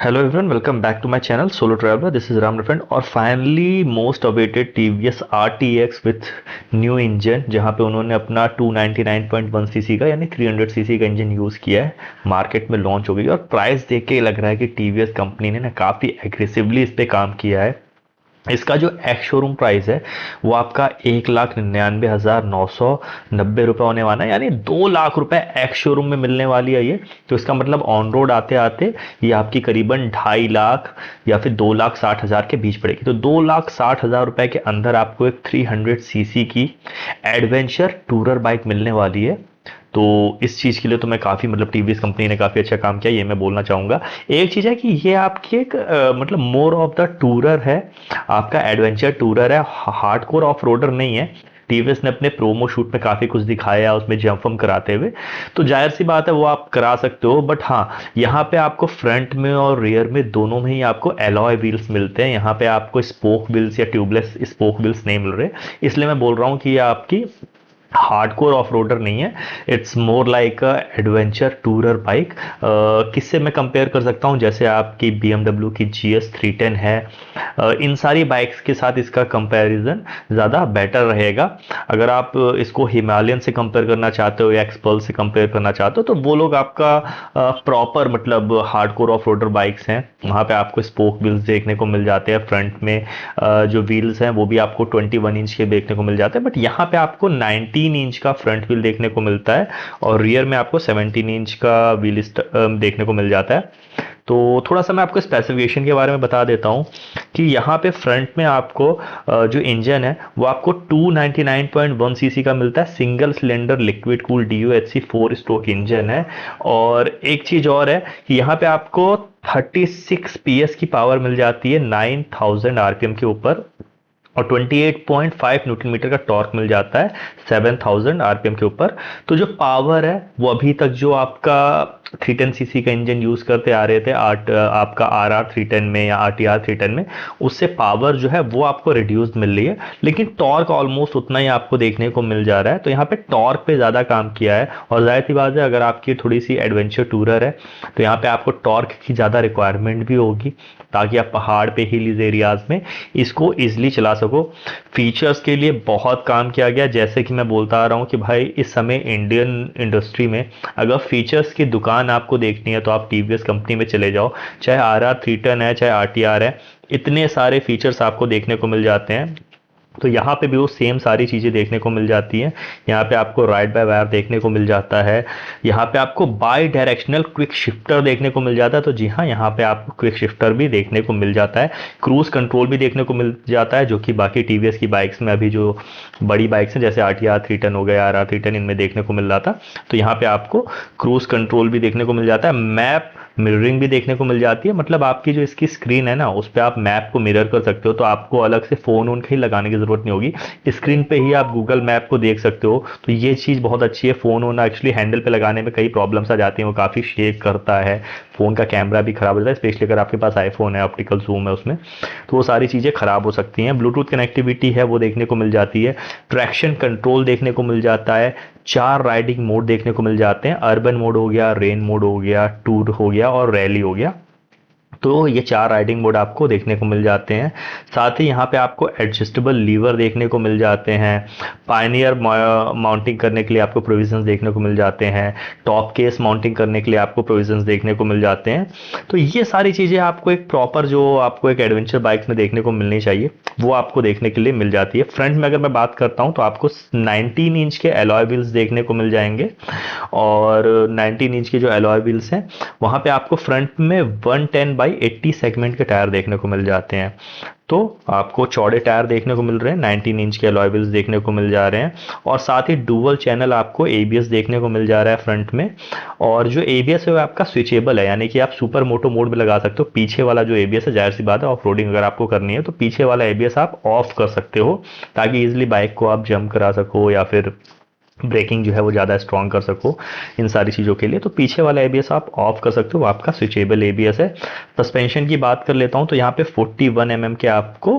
Hello everyone, welcome back to my channel solo traveller. This is Ram friend. और finally most awaited TVS RTX with new engine, जहां पे उन्होंने अपना 299.1 CC का यानी 300 सीसी का इंजन यूज़ किया है, मार्केट में लॉन्च हो गई। और प्राइस देख के लग रहा है कि टीवीएस कंपनी ने ना काफ़ी एग्रेसिवली इस पे काम किया है। इसका जो एक्स शोरूम प्राइस है वो आपका 1,99,990 होने वाला है, यानी 2 लाख रुपए एक्स शोरूम में मिलने वाली है ये। तो इसका मतलब ऑन रोड आते आते ये आपकी करीबन 2.5 लाख या फिर 2,60,000 के बीच पड़ेगी। तो 2,60,000 रुपए के अंदर आपको एक 300 सीसी की एडवेंचर टूरर बाइक मिलने वाली है। तो इस चीज़ के लिए तो मैं काफ़ी मतलब टीवीएस कंपनी ने काफ़ी अच्छा काम किया, ये मैं बोलना चाहूँगा। एक चीज़ है कि ये आपकी एक मतलब मोर ऑफ द टूरर है, आपका एडवेंचर टूरर है, हार्डकोर ऑफ रोडर नहीं है। टीवीएस ने अपने प्रोमो शूट में काफ़ी कुछ दिखाया उसमें जंप वम कराते हुए, तो जाहिर सी बात है वो आप करा सकते हो। बट हाँ, यहाँ पे आपको फ्रंट में और रियर में दोनों में ही आपको एलॉय व्हील्स मिलते हैं। यहाँ पे आपको स्पोक व्हील्स या ट्यूबलेस स्पोक व्हील्स नहीं मिल रहे, इसलिए मैं बोल रहा हूँ कि ये आपकी हार्डकोर ऑफ रोडर नहीं है। It's more like a adventure tourer bike. किससे मैं कंपेयर कर सकता हूँ, जैसे आपकी BMW की GS 310 है। इन सारी बाइक्स के साथ इसका कंपैरिजन ज़्यादा बेटर रहेगा। अगर आप इसको हिमालयन से कंपेयर करना चाहते हो या एक्सपल्स से कंपेयर करना चाहते हो, तो वो लोग आपका प्रॉपर मतलब हार्डकोर ऑफ रोडर बाइक्स हैं। वहाँ पे आपको स्पोक व्हील्स देखने को मिल जाते हैं। फ्रंट में जो व्हील्स हैं वो भी आपको 21 इंच के देखने को मिल जाते हैं, बट यहाँ पे आपको 19 इंच का फ्रंट व्हील देखने को मिलता है और रियर में आपको 17 इंच का व्हील देखने को मिल जाता है। तो थोड़ा सा मैं आपको स्पेसिफिकेशन के बारे में बता देता हूँ कि यहाँ पे फ्रंट में आपको जो इंजन है वो आपको 299.1 सीसी का मिलता है। Single cylinder liquid cool DOHC 4 stroke engine है। और एक चीज़ और है कि यहाँ पे आपको 36 PS की पावर मिल जाती है 9,000 RPM के ऊपर, और 28.5 न्यूटन मीटर का टॉर्क मिल जाता है 7,000 RPM के ऊपर। तो जो पावर है वो अभी तक जो आपका 310 सीसी का इंजन यूज करते आ रहे थे आपका RR 310 में या RTR 310 में, उससे पावर जो है वो आपको रिड्यूस मिल रही है, लेकिन टॉर्क ऑलमोस्ट उतना ही आपको देखने को मिल जा रहा है। तो यहाँ पे टॉर्क पे ज़्यादा काम किया है। और जाहिर सी बात है, अगर आपकी थोड़ी सी एडवेंचर टूरर है तो यहाँ पे आपको टॉर्क की ज़्यादा रिक्वायरमेंट भी होगी, ताकि आप पहाड़ पे हिलीज एरियाज में इसको इजीली चला सको। फीचर्स के लिए बहुत काम किया गया। जैसे कि मैं बोलता आ रहा हूँ कि भाई इस समय इंडियन इंडस्ट्री में अगर फीचर्स की दुकान आपको देखनी है तो आप टीवीएस कंपनी में चले जाओ। चाहे RR 310 है, चाहे RTR है, इतने सारे फीचर्स आपको देखने को मिल जाते हैं। तो यहाँ पे भी वो सेम सारी चीज़ें देखने को मिल जाती हैं। यहाँ पे आपको राइड बाय वायर देखने को मिल जाता है। यहाँ पे आपको बाई डायरेक्शनल क्विक शिफ्टर देखने को मिल जाता है। तो जी हाँ, यहाँ पे आपको क्विक शिफ्टर भी देखने को मिल जाता है। क्रूज कंट्रोल भी देखने को मिल जाता है, जो कि बाकी टीवीएस की बाइक्स में अभी जो बड़ी बाइक्स हैं जैसे RTR 310 हो गया, RR 310, इनमें देखने को मिल रहा था। तो यहाँ पे आपको क्रूज कंट्रोल भी देखने को मिल जाता है। मैप मिररिंग भी देखने को मिल जाती है, मतलब आपकी जो इसकी स्क्रीन है ना उस पर आप मैप को मिरर कर सकते हो। तो आपको अलग से फ़ोन उन कहीं लगाने की ज़रूरत नहीं होगी, स्क्रीन पे ही आप गूगल मैप को देख सकते हो। तो ये चीज़ बहुत अच्छी है। फ़ोन होना एक्चुअली हैंडल पे लगाने में कई प्रॉब्लम्स आ जाती हैं, वो काफ़ी शेक करता है, फ़ोन का कैमरा भी ख़राब हो जाता है, स्पेशली अगर आपके पास आईफोन है, ऑप्टिकल जूम है उसमें, तो वो सारी चीज़ें ख़राब हो सकती हैं। ब्लूटूथ कनेक्टिविटी है वो देखने को मिल जाती है। ट्रैक्शन कंट्रोल देखने को मिल जाता है। 4 राइडिंग मोड देखने को मिल जाते हैं। अर्बन मोड हो गया, रेन मोड हो गया, टूर हो गया और रैली हो गया। तो ये 4 राइडिंग मोड आपको देखने को मिल जाते हैं। साथ ही यहाँ पे आपको एडजस्टेबल लीवर देखने को मिल जाते हैं। पायनियर माउंटिंग करने के लिए आपको प्रोविजंस देखने को मिल जाते हैं। टॉप केस माउंटिंग करने के लिए आपको प्रोविजंस देखने को मिल जाते हैं। तो ये सारी चीज़ें आपको एक प्रॉपर जो आपको एक एडवेंचर बाइक्स में देखने को मिलनी चाहिए वो आपको देखने के लिए मिल जाती है। फ्रंट में अगर मैं बात करता हूँ तो आपको 19 इंच के एलॉय व्हील्स देखने को मिल जाएंगे। और 19 इंच के जो एलॉय व्हील्स हैं वहाँ पे आपको फ्रंट में 110/80 सेगमेंट के टायर देखने को मिल जाते हैं। तो आपको चौड़े टायर देखने को मिल रहे हैं, 19 इंच के अलॉय व्हील्स देखने को मिल जा रहे हैं। और साथ ही डुअल चैनल आपको ABS देखने को मिल जा रहा है फ्रंट में। और जो ABS है वो आपका स्विचेबल है, यानी कि आप सुपर मोटो मोड में लगा सकते हो। पीछे वाला जो ABS है, जाहिर सी बात है ऑफ रोडिंग अगर आपको करनी है तो पीछे वाला ABS आप ऑफ कर सकते हो, ताकि इजिली बाइक को आप जंप करा सको या फिर ब्रेकिंग जो है वो ज़्यादा स्ट्रॉन्ग कर सको इन सारी चीज़ों के लिए। तो पीछे वाला एबीएस आप ऑफ कर सकते हो, वो आपका स्विचेबल एबीएस है। सस्पेंशन की बात कर लेता हूँ तो यहाँ पे 41 mm के आपको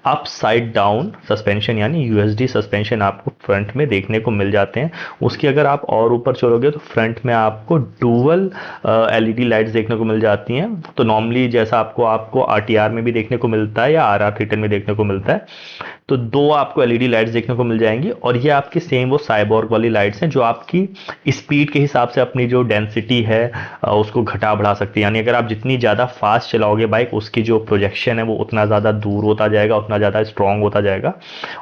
अप साइड डाउन सस्पेंशन यानी यूएसडी सस्पेंशन आपको फ्रंट में देखने को मिल जाते हैं। उसकी अगर आप और ऊपर चलोगे तो फ्रंट में आपको डुअल एलईडी लाइट्स देखने को मिल जाती हैं। तो नॉर्मली जैसा आपको आपको आरटीआर में भी देखने को मिलता है या आरआर थिएटर में देखने को मिलता है, तो दो आपको एलईडी लाइट्स देखने को मिल जाएंगी। और ये आपकी सेम वो साइबॉर्ग वाली लाइट्स हैं जो आपकी स्पीड के हिसाब से अपनी जो डेंसिटी है उसको घटा बढ़ा सकती है। यानी अगर आप जितनी ज़्यादा फास्ट चलाओगे बाइक, उसकी जो प्रोजेक्शन है वो उतना ज़्यादा दूर होता जाएगा, उतना ज़्यादा स्ट्रॉन्ग होता जाएगा।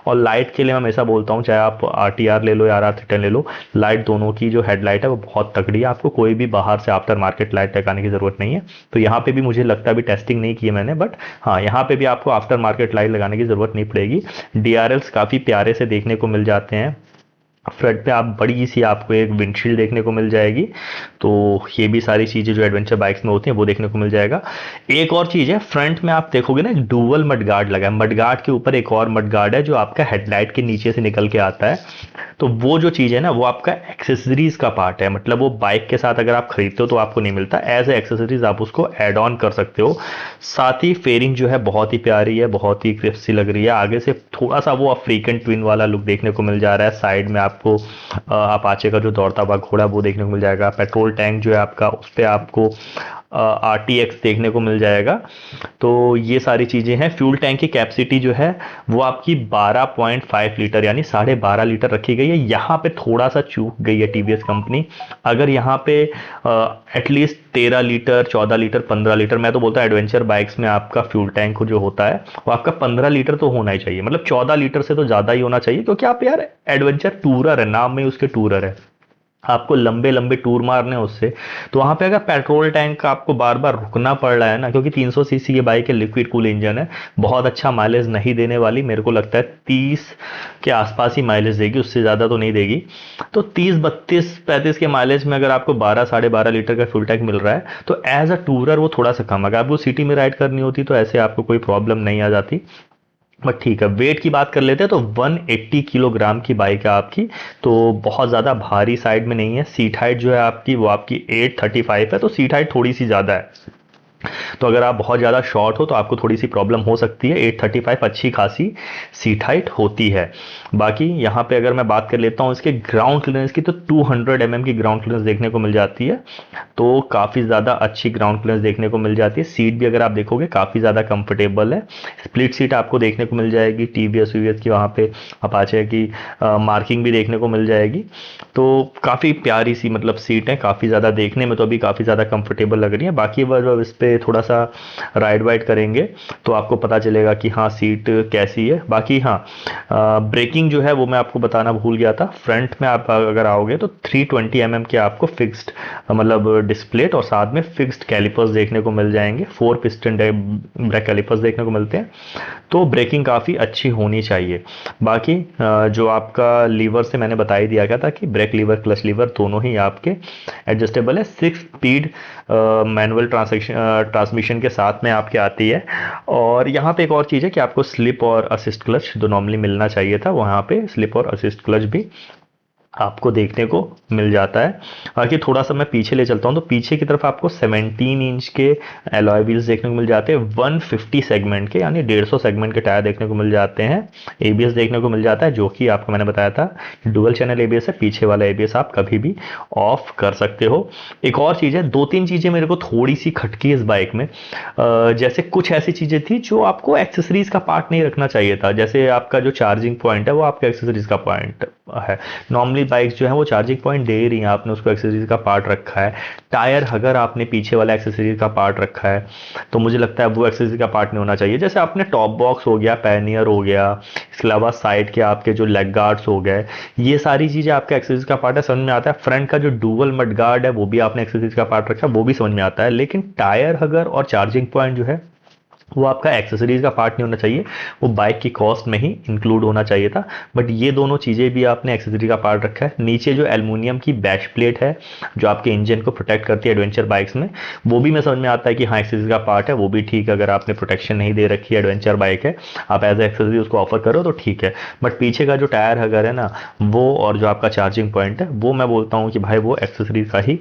और लाइट के लिए मैं हमेशा बोलता हूँ, चाहे आप आरटीआर ले लो या आरआर थिएटर ले लो, लाइट दोनों की जो हेडलाइट है वो बहुत तगड़ी है। आपको कोई भी बाहर से आफ्टर मार्केट लाइट लगाने की ज़रूरत नहीं है। तो यहाँ पे भी मुझे लगता है, अभी टेस्टिंग नहीं की है मैंने, बट हाँ यहाँ पे भी आपको आफ्टर मार्केट लाइट लगाने की ज़रूरत नहीं पड़ेगी। डीआरएल्स काफ़ी प्यारे से देखने को मिल जाते हैं। फ्रंट पे आप बड़ी सी आपको एक विंडशील्ड देखने को मिल जाएगी। तो ये भी सारी चीज़ें जो एडवेंचर बाइक्स में होती हैं वो देखने को मिल जाएगा। एक और चीज़ है, फ्रंट में आप देखोगे ना डुअल मड गार्ड लगा है, मड गार्ड के ऊपर एक और मड गार्ड है जो आपका हेडलाइट के नीचे से निकल के आता है। तो वो जो चीज़ है ना वो आपका एक्सेसरीज का पार्ट है, मतलब वो बाइक के साथ अगर आप खरीदते हो तो आपको नहीं मिलता, एज ए एक्सेसरीज आप उसको एड ऑन कर सकते हो। साथ ही फेयरिंग जो है बहुत ही प्यारी है, बहुत ही क्रिस्प सी लग रही है। आगे से थोड़ा सा वो अफ्रीकन ट्विन वाला लुक देखने को मिल जा रहा है। साइड में आपको अपाचे का जो दौड़ता हुआ घोड़ा वो देखने को मिल जाएगा। पेट्रोल टैंक जो है आपका उस पर आपको RTX देखने को मिल जाएगा। तो ये सारी चीज़ें हैं। फ्यूल टैंक की कैपेसिटी जो है वो आपकी 12.5 लीटर यानी 12.5 लीटर रखी गई है। यहाँ पे थोड़ा सा चूक गई है टीवीएस कंपनी। अगर यहाँ पे एटलीस्ट 13 लीटर 14 लीटर 15 लीटर, मैं तो बोलता हूँ एडवेंचर बाइक्स में आपका फ्यूल टैंक जो होता है वो आपका 15 लीटर तो होना ही चाहिए, मतलब 14 लीटर से तो ज़्यादा ही होना चाहिए। क्योंकि आप यार एडवेंचर टूरर है, नाम में उसके टूरर है, आपको लंबे लंबे टूर मारने हैं उससे। तो वहाँ पे अगर पेट्रोल टैंक का आपको बार बार रुकना पड़ रहा है ना, क्योंकि 300 सीसी की बाइक है, लिक्विड कूल इंजन है, बहुत अच्छा माइलेज नहीं देने वाली। मेरे को लगता है 30 के आसपास ही माइलेज देगी, उससे ज़्यादा तो नहीं देगी। तो 30 32 35 के माइलेज में अगर आपको 12 12.5 लीटर का फ्यूल टैंक मिल रहा है तो एज अ टूरर वो थोड़ा सा कम। अगर आपको सिटी में राइड करनी होती तो ऐसे आपको कोई प्रॉब्लम नहीं आ जाती। बट ठीक है, वेट की बात कर लेते हैं तो 180 किलोग्राम की बाइक है आपकी, तो बहुत ज़्यादा भारी साइड में नहीं है। सीट हाइट जो है आपकी वो आपकी 835 है, तो सीट हाइट थोड़ी सी ज़्यादा है। तो अगर आप बहुत ज़्यादा शॉर्ट हो तो आपको थोड़ी सी प्रॉब्लम हो सकती है। 835 अच्छी खासी सीट हाइट होती है। बाकी यहाँ पे अगर मैं बात कर लेता हूँ इसके ग्राउंड क्लियरेंस की, तो 200 mm की ग्राउंड क्लियरेंस देखने को मिल जाती है। तो काफ़ी ज़्यादा अच्छी ग्राउंड क्लियरेंस देखने को मिल जाती है। सीट भी अगर आप देखोगे काफ़ी ज़्यादा कंफर्टेबल है। स्प्लिट सीट आपको देखने को मिल जाएगी, टीवीएस वीवीएस की वहाँ पे अपाचे की मार्किंग भी देखने को मिल जाएगी। तो काफ़ी प्यारी सी मतलब सीट है, काफ़ी ज़्यादा देखने में तो अभी काफ़ी ज़्यादा कंफर्टेबल लग रही है। बाकी जब इस पर थोड़ा सा राइड वाइड करेंगे तो आपको पता चलेगा कि हाँ सीट कैसी है। बाकी हाँ, ब्रेकिंग जो है वो मैं आपको बताना भूल गया था। फ्रंट में आप अगर आओगे तो 320 mm के आपको फिक्स्ड मतलब डिस्प्लेट और साथ में फिक्स्ड कैलिपर्स देखने को मिल जाएंगे। 4 पिस्टन ब्रेक कैलिपर्स देखने को मिलते हैं। तो ब्रेकिंग काफ़ी अच्छी होनी चाहिए। बाकी जो आपका लीवर से मैंने बता ही दिया गया था कि ब्रेक लीवर क्लच लीवर दोनों ही आपके एडजस्टेबल है। 6 स्पीड मैनुअल ट्रांसमिशन के साथ में आपके आती है। और यहाँ पे एक और चीज़ है कि आपको स्लिप और असिस्ट क्लच जो नॉर्मली मिलना चाहिए था, वहाँ पे स्लिप और असिस्ट क्लच भी आपको देखने को मिल जाता है। बाकी थोड़ा सा मैं पीछे ले चलता हूँ तो पीछे की तरफ आपको 17 इंच के एलॉय व्हील्स देखने को मिल जाते हैं। 150 सेगमेंट के यानी 150 सेगमेंट के टायर देखने को मिल जाते हैं। एबीएस देखने को मिल जाता है जो कि आपको मैंने बताया था डुअल चैनल एबीएस है। पीछे वाला एबीएस आप कभी भी ऑफ कर सकते हो। एक और चीज़ है, 2-3 चीज़ें मेरे को थोड़ी सी खटकी इस बाइक में। जैसे कुछ ऐसी चीज़ें थी जो आपको एक्सेसरीज का पार्ट नहीं रखना चाहिए था। जैसे आपका जो चार्जिंग पॉइंट है वो आपका एक्सेसरीज का पॉइंट है। नॉर्मली बाइक्स जो है वो चार्जिंग पॉइंट दे रही हैं, आपने उसको एक्सेसरीज का पार्ट रखा है। टायर अगर आपने पीछे वाला एक्सेसरीज का पार्ट रखा है तो मुझे लगता है वो एक्सेसरीज का पार्ट नहीं होना चाहिए। जैसे आपने टॉप बॉक्स हो गया, पैनियर हो गया, इसके अलावा साइड के आपके जो लेग गार्ड्स हो गए, ये सारी चीज़ें आपके एक्सेसरीज का पार्ट है, समझ में आता है। फ्रंट का जो डुअल मड गार्ड है वो भी आपने एक्सेसरीज का पार्ट रखा है, वो भी समझ में आता है। लेकिन टायर हगर और चार्जिंग पॉइंट जो है वो आपका एक्सेसरीज का पार्ट नहीं होना चाहिए, वो बाइक की कॉस्ट में ही इंक्लूड होना चाहिए था। बट ये दोनों चीज़ें भी आपने एक्सेसरी का पार्ट रखा है। नीचे जो एल्युमिनियम की बैश प्लेट है जो आपके इंजन को प्रोटेक्ट करती है एडवेंचर बाइक्स में, वो भी मैं समझ में आता है कि हाँ एक्सेसरी का पार्ट है, वो भी ठीक है। अगर आपने प्रोटेक्शन नहीं दे रखी है, एडवेंचर बाइक है, आप एज एक्सेसरी उसको ऑफर करो तो ठीक है। बट पीछे का जो टायर अगर है ना वो, और जो आपका चार्जिंग पॉइंट है वो, मैं बोलता हूँ कि भाई वो एक्सेसरीज का ही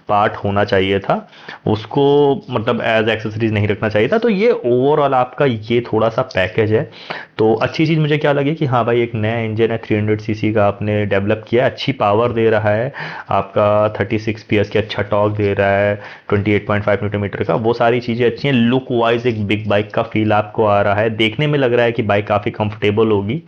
पार्ट होना चाहिए था, उसको मतलब एज एक्सेसरीज नहीं रखना चाहिए था। तो ये ओवरऑल आपका ये थोड़ा सा पैकेज है। तो अच्छी चीज़ मुझे क्या लगी कि हाँ भाई एक नया इंजन है 300 सीसी का आपने डेवलप किया, अच्छी पावर दे रहा है आपका, 36 पीएस की अच्छा टॉर्क दे रहा है, 28.5 न्यूटन मीटर का, वो सारी चीज़ें अच्छी हैं। लुक वाइज एक बिग बाइक का फील आपको आ रहा है, देखने में लग रहा है कि बाइक काफ़ी कंफर्टेबल होगी।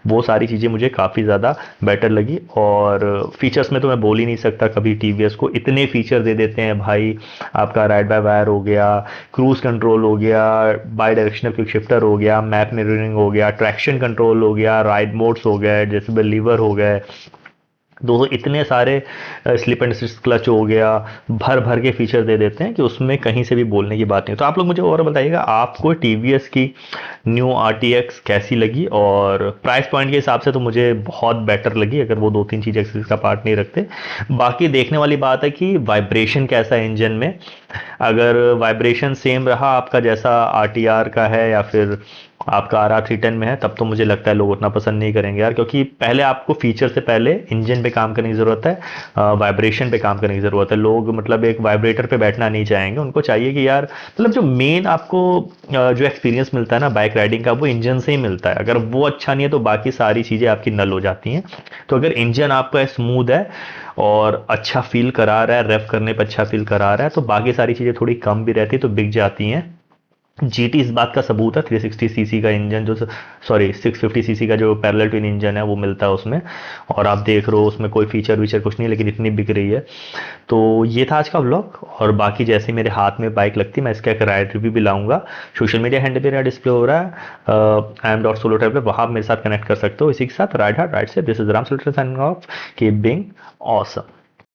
वो सारी चीज़ें मुझे काफ़ी ज़्यादा बेटर लगी। और फीचर्स में तो मैं बोल ही नहीं सकता, कभी टीवीएस को इतने फीचर दे देते हैं भाई। आपका राइड बाय वायर हो गया, क्रूज कंट्रोल हो गया, बाई डायरेक्शनल क्विक शिफ्टर हो गया, मैप मिररिंग हो गया, ट्रैक्शन कंट्रोल हो गया, राइड मोड्स हो गए, जैसे लीवर हो गए, दोस्तों इतने सारे, स्लिप एंड असिस्ट क्लच हो गया, भर भर के फीचर दे देते हैं कि उसमें कहीं से भी बोलने की बात नहीं। तो आप लोग मुझे और बताइएगा आपको टीवीएस की न्यू आरटीएक्स कैसी लगी। और प्राइस पॉइंट के हिसाब से तो मुझे बहुत बेटर लगी, अगर वो दो तीन चीज़ एक्सेसरीज का पार्ट नहीं रखते। बाकी देखने वाली बात है कि वाइब्रेशन कैसा है इंजन में। अगर वाइब्रेशन सेम रहा आपका जैसा आरटीआर का है या फिर आपका आर आर 310 में है, तब तो मुझे लगता है लोग उतना पसंद नहीं करेंगे यार, क्योंकि पहले आपको फीचर से पहले इंजन पे काम करने की ज़रूरत है, वाइब्रेशन पे काम करने की ज़रूरत है। लोग मतलब एक वाइब्रेटर पे बैठना नहीं चाहेंगे, उनको चाहिए कि यार मतलब जो मेन आपको जो एक्सपीरियंस मिलता है ना बाइक राइडिंग का, वो इंजन से ही मिलता है। अगर वो अच्छा नहीं है तो बाकी सारी चीज़ें आपकी नल हो जाती हैं। तो अगर इंजन आपका स्मूथ है और अच्छा फील करा रहा है, रेफ करने पर अच्छा फील करा रहा है, तो बाकी सारी चीज़ें थोड़ी कम भी रहती है तो बिक जाती हैं। जीटी इस बात का सबूत है, 360 सीसी का इंजन जो, सॉरी 650 सीसी का जो पैरेलल ट्विन इंजन है वो मिलता है उसमें। और आप देख रहे हो उसमें कोई फीचर वीचर कुछ नहीं, लेकिन इतनी बिक रही है। तो ये था आज का व्लॉग। और बाकी जैसे मेरे हाथ में बाइक लगती है मैं इसका एक राइड रिव्यू भी लाऊंगा। सोशल मीडिया हैंडल पे मेरा डिस्प्ले हो रहा है, I am dot solo traveller, वहाँ आप मेरे साथ कनेक्ट कर सकते हो। इसी के साथ राइड हार्ड राइड से, this is Ram solo signing off, keep being awesome.